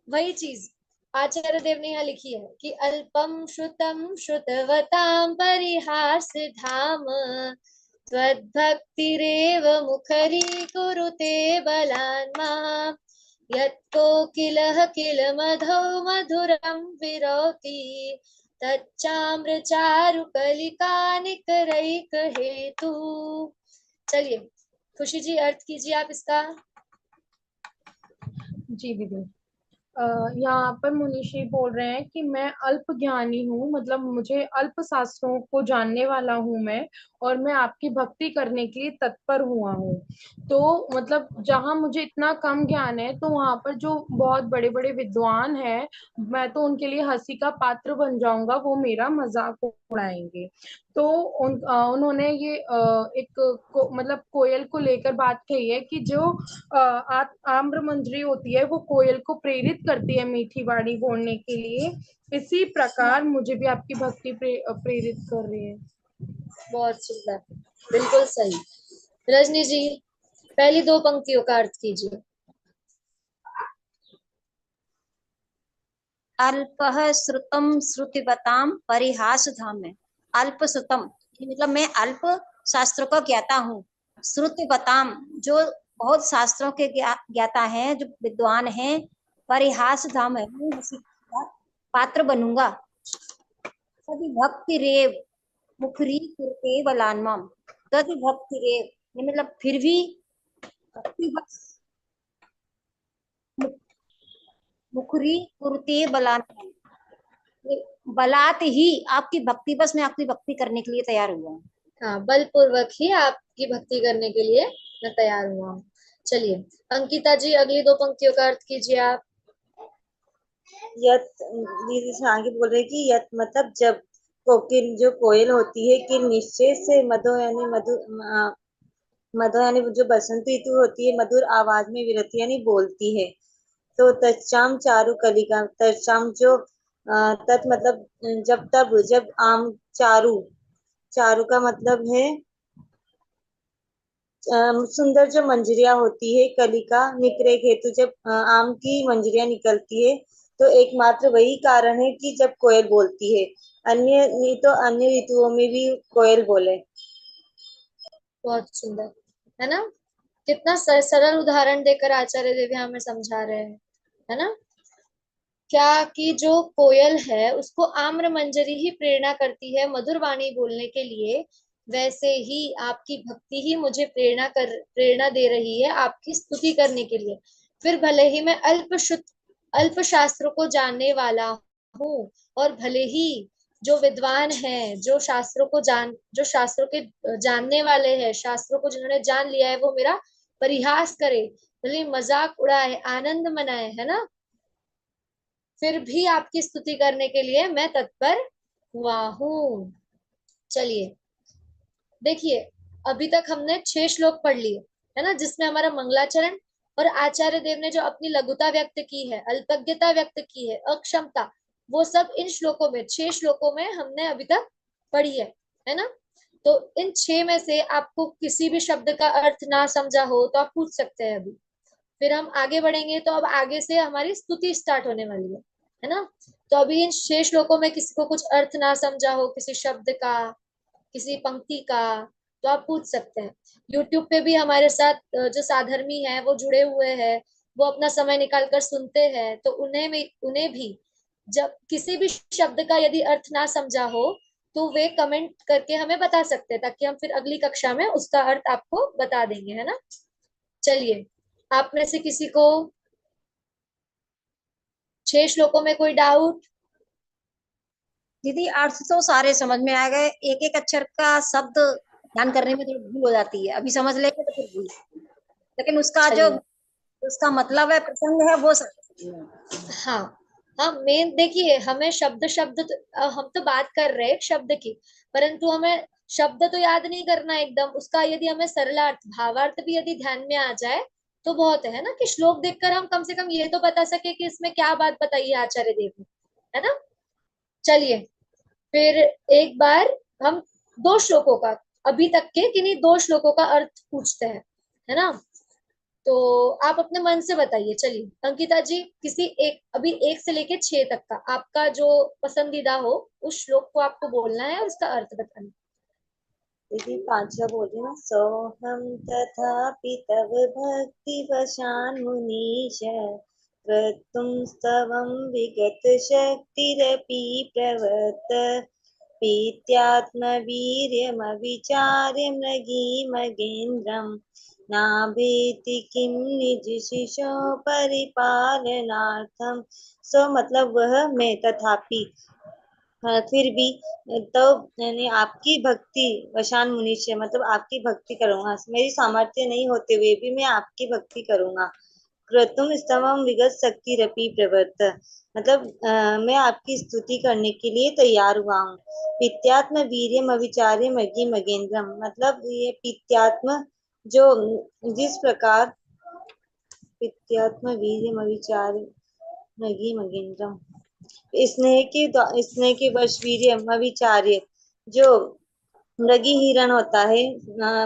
वही चीज आचार्य देव ने यहाँ लिखी है कि अल्पम श्रुतम श्रुतवताम परिहास धाम त्वद्भक्तिरेव मुखरी कुरुते बलान्मा यत्को किलः किल मधौ मधुरं विरोति तच्चाम्रचारु कलिका निकरैक हेतु। चलिए खुशी जी अर्थ कीजिए आप इसका। जी दीदी, यहाँ पर मुनीषी बोल रहे हैं कि मैं अल्प ज्ञानी हूँ, मतलब मुझे अल्प शास्त्रों को जानने वाला हूँ मैं, और मैं आपकी भक्ति करने के लिए तत्पर हुआ हूँ। तो मतलब जहाँ मुझे इतना कम ज्ञान है, तो वहां पर जो बहुत बड़े बड़े विद्वान हैं, मैं तो उनके लिए हंसी का पात्र बन जाऊंगा, वो मेरा मजाक उड़ाएंगे। तो उन्होंने ये मतलब कोयल को लेकर बात कही है कि जो आम्र मंजरी होती है वो कोयल को प्रेरित करती है मीठी वाणी बोलने के लिए, इसी प्रकार मुझे भी आपकी भक्ति प्रेरित कर रही है। बहुत सुंदर, बिल्कुल सही। रजनी जी पहली दो पंक्तियों का अर्थ कीजिए। अल्पः श्रुतम श्रुतिवताम परिहास धाम है। अल्प श्रुतम मतलब मैं अल्प शास्त्रों का ज्ञाता हूँ। श्रुतिवताम जो बहुत शास्त्रों के ज्ञाता हैं, जो विद्वान हैं। परिहास धाम है, मैं हंसी का पात्र बनूंगा। सभी भक्ति रेव मुखरी कुरते बलान्माम तद भक्ति रे, ये मतलब फिर भी भक्ति बस, मुखरी कुरते बलान्माम, ये बलात् ही आपकी भक्ति बस, मैं आपकी भक्ति करने के लिए तैयार हुआ हूँ। हाँ, बलपूर्वक ही आपकी भक्ति करने के लिए मैं तैयार हुआ हूँ। चलिए अंकिता जी, अगली दो पंक्तियों का अर्थ कीजिए आप। यत दीदी से आगे बोल रहे कि यत मतलब जब कोकिल जो कोयल होती है कि निश्चय से मधु यानी मधु यानी जो बसंत ऋतु होती है मधुर आवाज में विरति यानी बोलती है। तो तच्चाम चारु कलिका, तच्चाम जो तत् मतलब जब तब जब आम चारु, चारु का मतलब है सुंदर जो मंजरियां होती है, कलिका निकरे हेतु जब आम की मंजरियां निकलती है, तो एकमात्र वही कारण है कि जब कोयल बोलती है, अन्य नहीं तो अन्य ऋतुओं में भी कोयल बोले। बहुत सुंदर, है ना? कितना सरल उदाहरण देकर आचार्य देव हमें समझा रहे हैं, है ना? क्या कि जो कोयल है उसको आम्र मंजरी ही प्रेरणा करती है मधुर वाणी बोलने के लिए, वैसे ही आपकी भक्ति ही मुझे प्रेरणा दे रही है आपकी स्तुति करने के लिए। फिर भले ही मैं अल्प शास्त्रों को जानने वाला हूँ, और भले ही जो विद्वान हैं, जो शास्त्रों के जानने वाले हैं, शास्त्रों को जिन्होंने जान लिया है, वो मेरा परिहास करे, भले ही मजाक उड़ाए, आनंद मनाए, है ना, फिर भी आपकी स्तुति करने के लिए मैं तत्पर हुआ हूँ। चलिए देखिए, अभी तक हमने 6 श्लोक पढ़ लिए, है ना, जिसमें हमारा मंगलाचरण और आचार्य देव ने जो अपनी लघुता व्यक्त की है, अल्पज्ञता व्यक्त की है, अक्षमता, वो सब इन श्लोकों में, 6 श्लोकों में हमने अभी तक पढ़ी है ना? तो इन 6 में से आपको किसी भी शब्द का अर्थ ना समझा हो तो आप पूछ सकते हैं अभी। फिर हम आगे बढ़ेंगे तो अब आगे से हमारी स्तुति स्टार्ट होने वाली है ना? तो अभी इन 6 श्लोकों में किसी को कुछ अर्थ ना समझा हो, किसी शब्द का, किसी पंक्ति का, तो आप पूछ सकते हैं। यूट्यूब पे भी हमारे साथ जो साधर्मी है वो जुड़े हुए हैं, वो अपना समय निकाल कर सुनते हैं, तो उन्हें भी जब किसी भी शब्द का यदि अर्थ ना समझा हो तो वे कमेंट करके हमें बता सकते हैं, ताकि हम फिर अगली कक्षा में उसका अर्थ आपको बता देंगे, है ना? चलिए, आप में से किसी को 6 श्लोकों में कोई डाउट? दीदी अर्थ तो सारे समझ में आ गए, एक एक अक्षर का शब्द ध्यान करने में थोड़ी भूल हो जाती है, अभी समझ लेंगे तो फिर भूल, लेकिन उसका जो चलिए, उसका मतलब है, प्रसंग है, वो समझ में हाँ हाँ, मेन देखिए, हमें शब्द शब्द हम तो बात कर रहे हैं एक शब्द की, परंतु हमें शब्द तो याद नहीं करना एकदम, उसका यदि हमें सरलार्थ भावार्थ भी यदि ध्यान में आ जाए तो बहुत है ना, कि श्लोक देखकर हम कम से कम ये तो बता सके कि इसमें क्या बात बताई है आचार्य देव ने, है ना? चलिए, फिर एक बार हम 2 श्लोकों का, अभी तक के किन्हीं 2 श्लोकों का अर्थ पूछते हैं, है ना? तो आप अपने मन से बताइए। चलिए अंकिता जी, किसी एक, अभी 1 से लेके 6 तक का आपका जो पसंदीदा हो, उस श्लोक को आपको बोलना है और उसका अर्थ बताना। दीदी पांचवा बोल रही ना, सोहम तथापि तव भक्ति वशान मुनीश क्रतुम स्तवम विगत शक्तिरपि प्रवर्त पीत्यात्मवीर्यमविचार्य मृगीमगेन्द्रम् नाभेति किं निज शिशो परिपालनार्थम। सो मतलब वह मैं, तथापि फिर भी, तो यानी आपकी भक्ति वशान मुनीश मतलब आपकी भक्ति करूंगा, मेरी सामर्थ्य नहीं होते हुए भी मैं आपकी भक्ति करूंगा। क्रतुम स्तवम विगत शक्ति रपि प्रवर्त मतलब मैं आपकी स्तुति करने के लिए तैयार हुआ हूँ। पित्यात्म वीर्यम अविचार्य मगी मगेंद्रम मतलब ये पित्यात्म जो जिस प्रकार पित्यात्म वीर्यम अविचार्य मगी मगेंद्रम, स्नेह के वश वीर्य अविचार्य जो मृगी हिरण होता है,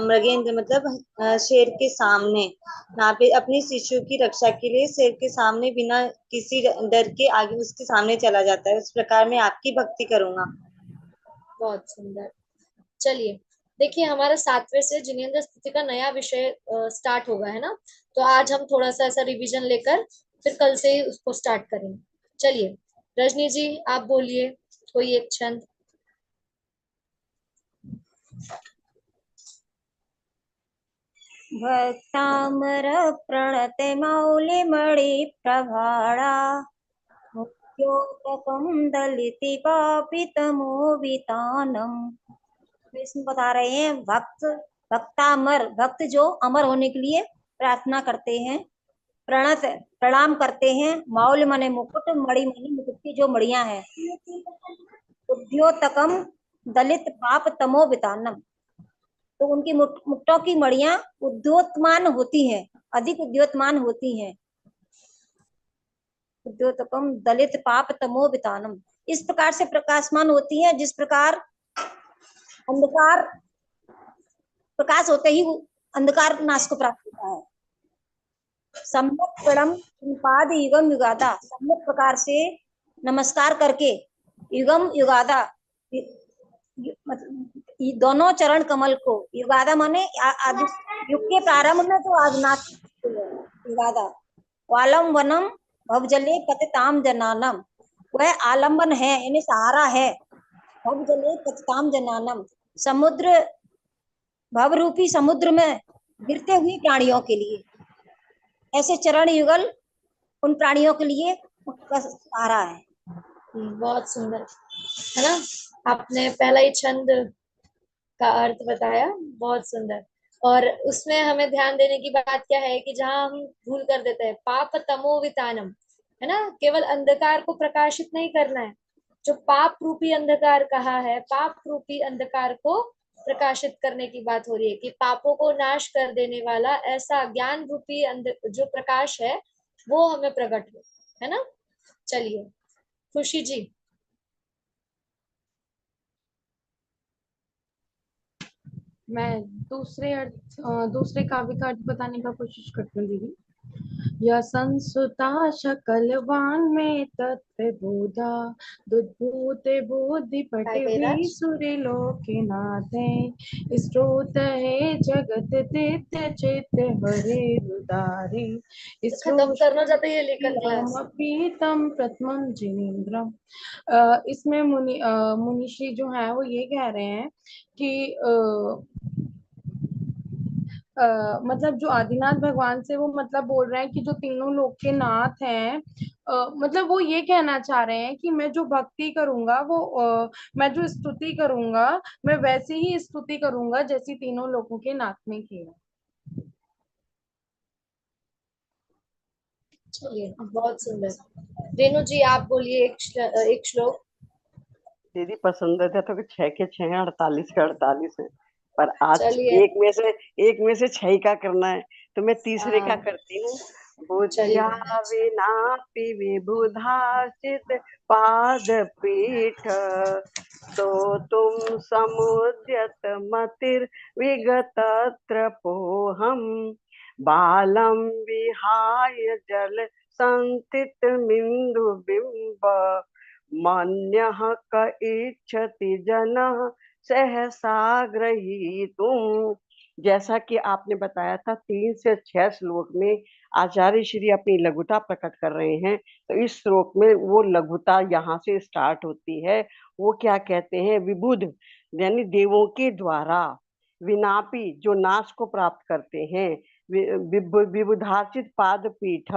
मृगेंद्र मतलब शेर के सामने, यहाँ पे अपनी शिशु की रक्षा के लिए शेर के सामने बिना किसी डर के आगे उसके सामने चला जाता है, उस प्रकार मैं आपकी भक्ति करूंगा। बहुत सुंदर। चलिए देखिए, हमारा 7वें से जिनेन्द्र स्तुति का नया विषय स्टार्ट होगा, है ना? तो आज हम थोड़ा सा ऐसा रिवीजन लेकर फिर कल से ही उसको स्टार्ट करेंगे। चलिए रजनी जी, आप बोलिए कोई एक छंद। भक्तामर प्रणते मौलिमणि प्रभाणा मुख्योतकं दलिति पापितमोवितानम। इसमें बता रहे हैं भक्तामर, भक्त जो अमर होने के लिए प्रार्थना करते हैं, प्रणत प्रणाम करते हैं, मौल मने मुकुट, मणि मने मुकुट की जो मड़ियां है, उद्योतकम दलित पाप तमो वितानम, तो उनकी मुकुटों की मड़ियां उद्योतमान होती हैं, अधिक उद्योतमान होती हैं। उद्योतकम दलित पाप तमो वितानम, इस प्रकार से प्रकाशमान होती है जिस प्रकार अंधकार प्रकाश होते ही अंधकार नाश को प्राप्त होता है। सम्यक प्रणम पाद युगम युगादा, सम्यक प्रकार से नमस्कार करके युगम युगादा, मतलब दोनों चरण कमल को, युगादा माने आदि युग के प्रारंभ में जो आजनाथ युगादा, वालम वनम भवजले पतिताम जनानम, वह आलम्बन है यानी सहारा है, भवजले पतिताम जनानम, समुद्र भवरूपी समुद्र में गिरते हुए प्राणियों के लिए, ऐसे चरण युगल उन प्राणियों के लिए उसका सहारा है। बहुत सुंदर है ना। आपने पहला ही छंद का अर्थ बताया, बहुत सुंदर। और उसमें हमें ध्यान देने की बात क्या है कि जहाँ हम भूल कर देते हैं, पाप तमो वितानम, है ना, केवल अंधकार को प्रकाशित नहीं करना है। जो पाप रूपी अंधकार कहा है, पाप रूपी अंधकार को प्रकाशित करने की बात हो रही है कि पापों को नाश कर देने वाला ऐसा ज्ञान रूपी जो प्रकाश है वो हमें प्रकट हो, है ना। चलिए खुशी जी। मैं दूसरे काव्य का अर्थ बताने का कोशिश करती हूँ दीदी। यह संसुता शकलवान में तत्व बोधा, दुद्भूते बुद्धि पटे भी सुरे लोके नाथे, स्रोत है जगत तित्य चित्त हरे उदारी, खत्म करना चाहते हैं ये लेखन क्लास। पीतम प्रथमम जिनेन्द्रम। इसमें मुनिषी जो है वो ये कह रहे हैं कि मतलब जो आदिनाथ भगवान से वो मतलब बोल रहे हैं कि जो तीनों लोक के नाथ हैं, मतलब वो ये कहना चाह रहे हैं कि मैं जो भक्ति करूंगा वो मैं जो स्तुति करूंगा मैं वैसी ही स्तुति करूंगा जैसी तीनों लोकों के नाथ ने किया। चलिए बहुत सुंदर। रेणु जी आप बोलिए एक श्लोक। दीदी पसंद था तो 6 के 6 हैं, 48 के 48 है, पर आज चलिए एक में से 6 का करना है तो मैं तीसरे का करती हूँ। बुद्ध्या चलिए विनापि विबुधाचित पाद पीठ, तो तुम समुद्यत मतिर विगतत्र पोहम, बालम विहाय जल संतित मिंदु बिंब, मन्यः क इच्छति जनः सहसा ग्रहीतुम्। जैसा कि आपने बताया था 3 से 6 श्लोक में आचार्य श्री अपनी लघुता प्रकट कर रहे हैं, तो इस श्लोक में वो लघुता यहाँ से स्टार्ट होती है। वो क्या कहते हैं, विबुध यानी देवों के द्वारा, विनापी जो नाश को प्राप्त करते हैं, विबुधाचित पाद पीठ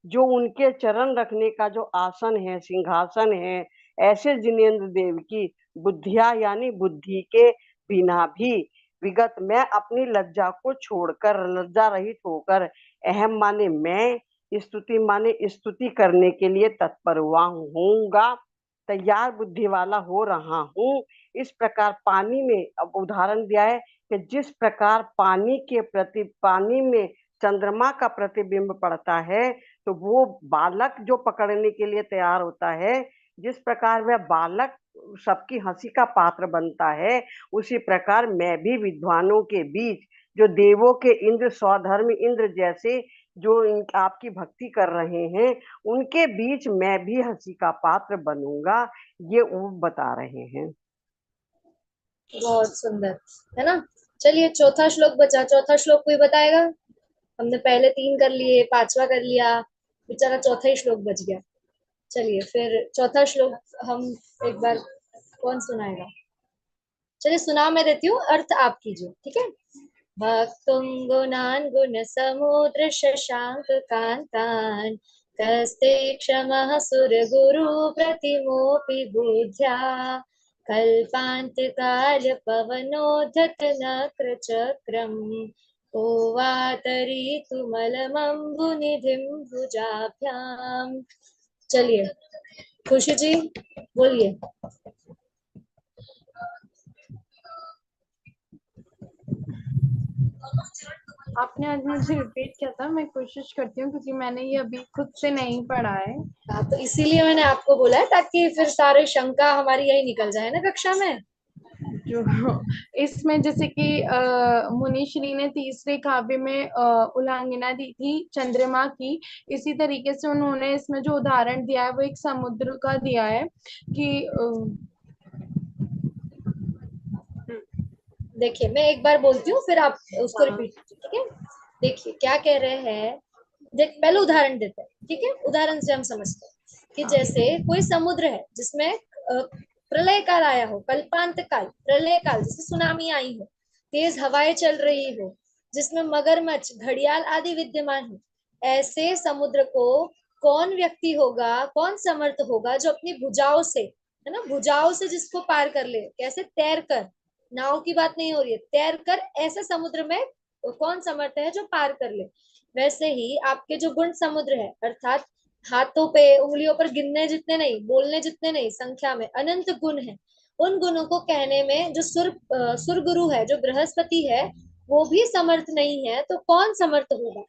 जो उनके चरण रखने का जो आसन है, सिंहासन है, ऐसे जिनेन्द्र देव की बुद्धिया यानी बुद्धि के बिना भी विगत मैं अपनी लज्जा को छोड़कर, लज्जा रहित होकर, अहम माने मैं, स्तुति माने स्तुति करने के लिए तत्पर हुआ हूँगा, तैयार बुद्धि वाला हो रहा हूँ। इस प्रकार पानी में अब उदाहरण दिया है कि जिस प्रकार पानी में चंद्रमा का प्रतिबिंब पड़ता है तो वो बालक जो पकड़ने के लिए तैयार होता है, जिस प्रकार वह बालक सबकी हंसी का पात्र बनता है, उसी प्रकार मैं भी विद्वानों के बीच जो देवों के इंद्र, स्वधर्म इंद्र जैसे जो आपकी भक्ति कर रहे हैं, उनके बीच मैं भी हंसी का पात्र बनूंगा, ये वो बता रहे हैं। बहुत सुंदर है ना। चलिए चौथा श्लोक बचा, चौथा श्लोक कोई बताएगा। हमने पहले 3 कर लिए, 5वां कर लिया, बेचारा चौथा ही श्लोक बच गया। चलिए फिर चौथा श्लोक हम एक बार, कौन सुनाएगा। चलिए सुना मैं देती हूँ, अर्थ आप कीजिए, ठीक है। भक्तुं गुणान् गुणसमुद्र शशांक कांतान् कस्ते क्षमः सुरगुरु प्रतिमोऽपि बुद्ध्या कल्पान्तकाल पवनोद्धत नक्रचक्रम् को वातरीतुमलमम्बुनिधिं भुजाभ्याम्। चलिए खुशी जी बोलिए। आपने आज मुझे रिपीट किया था, मैं कोशिश करती हूँ क्योंकि मैंने ये अभी खुद से नहीं पढ़ा है। हाँ तो इसीलिए मैंने आपको बोला है, ताकि फिर सारे शंका हमारी यही निकल जाए ना कक्षा में। जो इसमें जैसे कि मुनीश्री ने तीसरे काव्य में उल्लांघना दी थी चंद्रमा की, इसी तरीके से उन्होंने इसमें जो उदाहरण दिया है वो एक समुद्र का दिया है कि देखिए मैं एक बार बोलती हूँ, फिर आप उसको रिपीट कीजिए, ठीक है। देखिए क्या कह रहे हैं, देख पहले उदाहरण देते हैं, ठीक है। उदाहरण से हम समझते हैं कि जैसे कोई समुद्र है जिसमें प्रलय काल आया हो, कल्पांत काल, प्रलय काल, जिसमें सुनामी आई हो, तेज हवाएं चल रही हो, जिसमें मगरमच्छ, घड़ियाल आदि विद्यमान हो, ऐसे समुद्र को कौन व्यक्ति होगा, कौन समर्थ होगा जो अपनी भुजाओं से, है ना, भुजाओं से जिसको पार कर ले, कैसे, तैर कर, नाव की बात नहीं हो रही है, तैर कर ऐसे समुद्र में कौन समर्थ है जो पार कर ले। वैसे ही आपके जो गुण समुद्र है, अर्थात हाथों पे उंगलियों पर गिनने जितने नहीं, बोलने जितने नहीं, संख्या में अनंत गुण है। उन गुणों को कहने में जो सुर गुरु है, जो बृहस्पति है, वो भी समर्थ नहीं है, तो कौन समर्थ होगा।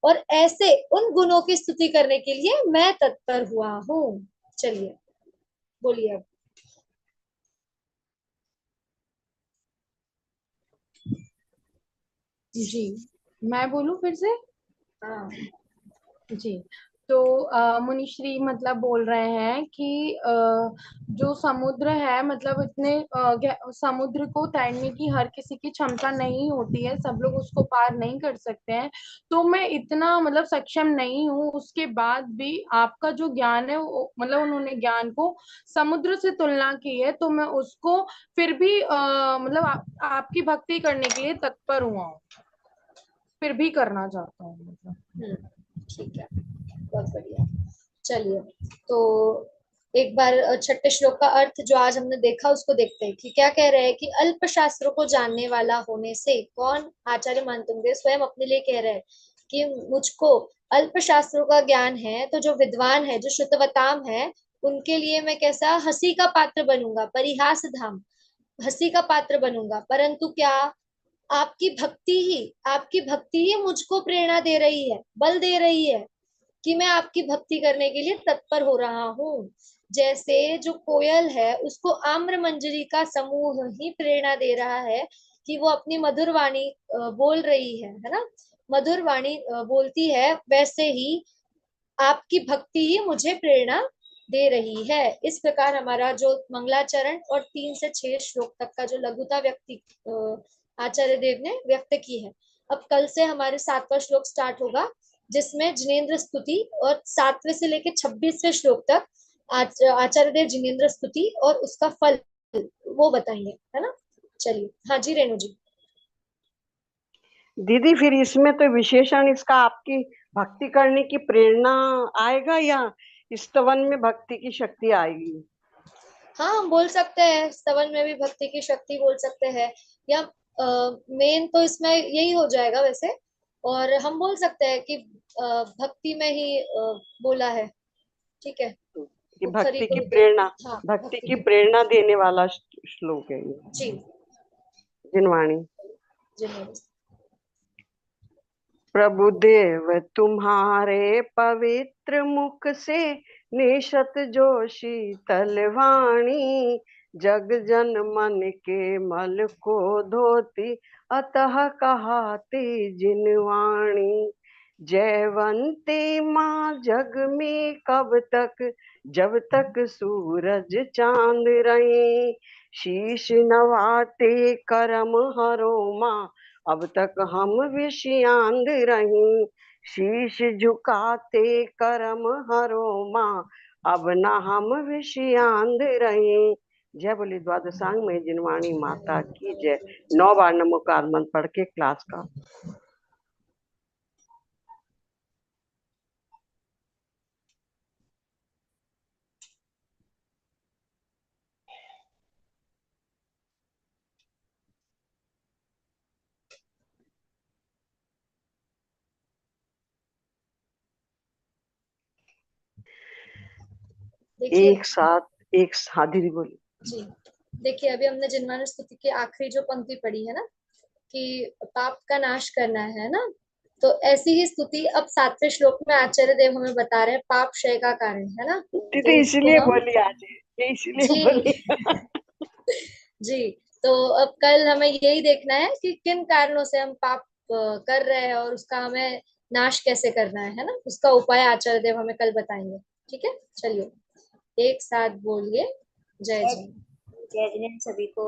और ऐसे उन गुणों की स्तुति करने के लिए मैं तत्पर हुआ हूँ। चलिए बोलिए अब। जी मैं बोलूं फिर से। हाँ जी तो मुनिश्री मतलब बोल रहे हैं कि जो समुद्र है मतलब इतने समुद्र को तैरने की हर किसी की क्षमता नहीं होती है, सब लोग उसको पार नहीं कर सकते हैं। तो मैं इतना मतलब सक्षम नहीं हूँ, उसके बाद भी आपका जो ज्ञान है मतलब उन्होंने ज्ञान को समुद्र से तुलना की है, तो मैं उसको फिर भी मतलब आपकी भक्ति करने के लिए तत्पर हुआ हूँ, फिर भी करना चाहता हूँ मतलब। ठीक है, बहुत बढ़िया। चलिए तो एक बार छठे श्लोक का अर्थ जो आज हमने देखा उसको देखते हैं कि क्या कह रहे हैं कि अल्प शास्त्रों को जानने वाला होने से कौन, आचार्य मानतुंगे स्वयं अपने लिए कह रहे हैं कि मुझको अल्प शास्त्रों का ज्ञान है, तो जो विद्वान है, जो श्रुतवताम है, उनके लिए मैं कैसा हंसी का पात्र बनूंगा, परिहास धाम, हंसी का पात्र बनूंगा। परंतु क्या, आपकी भक्ति ही मुझको प्रेरणा दे रही है, बल दे रही है कि मैं आपकी भक्ति करने के लिए तत्पर हो रहा हूँ। जैसे जो कोयल है उसको आम्र मंजरी का समूह ही प्रेरणा दे रहा है कि वो अपनी मधुर वाणी बोल रही है ना, मधुर वाणी बोलती है, वैसे ही आपकी भक्ति ही मुझे प्रेरणा दे रही है। इस प्रकार हमारा जो मंगलाचरण और 3 से 6 श्लोक तक का जो लघुता व्यक्ति आचार्य देव ने व्यक्त की है। अब कल से हमारे 7वां श्लोक स्टार्ट होगा, जिसमें जिनेन्द्र स्तुति, और 7वें से लेकर 26वें श्लोक तक आचार्य देव जिनेन्द्र स्तुति और उसका फल वो बताएंगे, है ना। चलिए, हाँ जी रेणु जी। दीदी फिर इसमें तो विशेषण इसका आपकी भक्ति करने की प्रेरणा आएगा, या स्तवन में भक्ति की शक्ति आएगी? हाँ हम बोल सकते हैं, स्तवन में भी भक्ति की शक्ति बोल सकते हैं, या मेन तो इसमें यही हो जाएगा वैसे। और हम बोल सकते हैं कि भक्ति में ही बोला है, ठीक है। कि उत्तरी भक्ति को की ही दे, प्रेरणा, हाँ भक्ति भक्ति की की, प्रेरणा देने वाला श्लोक है ये जी जिनवाणी। जी। प्रभुदेव तुम्हारे पवित्र मुख से निशत जो शीतल वाणी, जग जन मन के मल को धोती, अतः कहाते जिनवाणी। जयवंती माँ जग में कब तक, जब तक सूरज चांद रहे, शीश नवाते करम हरो माँ, अब तक हम विषयांद रहीं। शीश झुकाते करम हरो माँ, अब न हम विषयांद रहीं। जय बोली द्वादशांग में जिनवाणी माता की जय। 9 बार नमोकार मंत्र पढ़ के क्लास का। देखिए एक साथ एक हाँ दीदी बोली। जी, देखिए अभी हमने जिनवाणी स्तुति की आखिरी जो पंक्ति पढ़ी है ना कि पाप का नाश करना है ना, तो ऐसी ही स्तुति अब 7वें श्लोक में आचार्य देव हमें बता रहे हैं पाप क्षय का कारण है ना। दीदी तो उसको इसलिए हम बोली आज, ये इसलिए जी बोली। जी, तो अब कल हमें यही देखना है कि किन कारणों से हम पाप कर रहे हैं और उसका हमें नाश कैसे करना है ना, उसका उपाय आचार्य देव हमें कल बताएंगे। ठीक है, चलिए एक साथ बोलिए जय जय जय। जय जिनेन्द्र सभी को।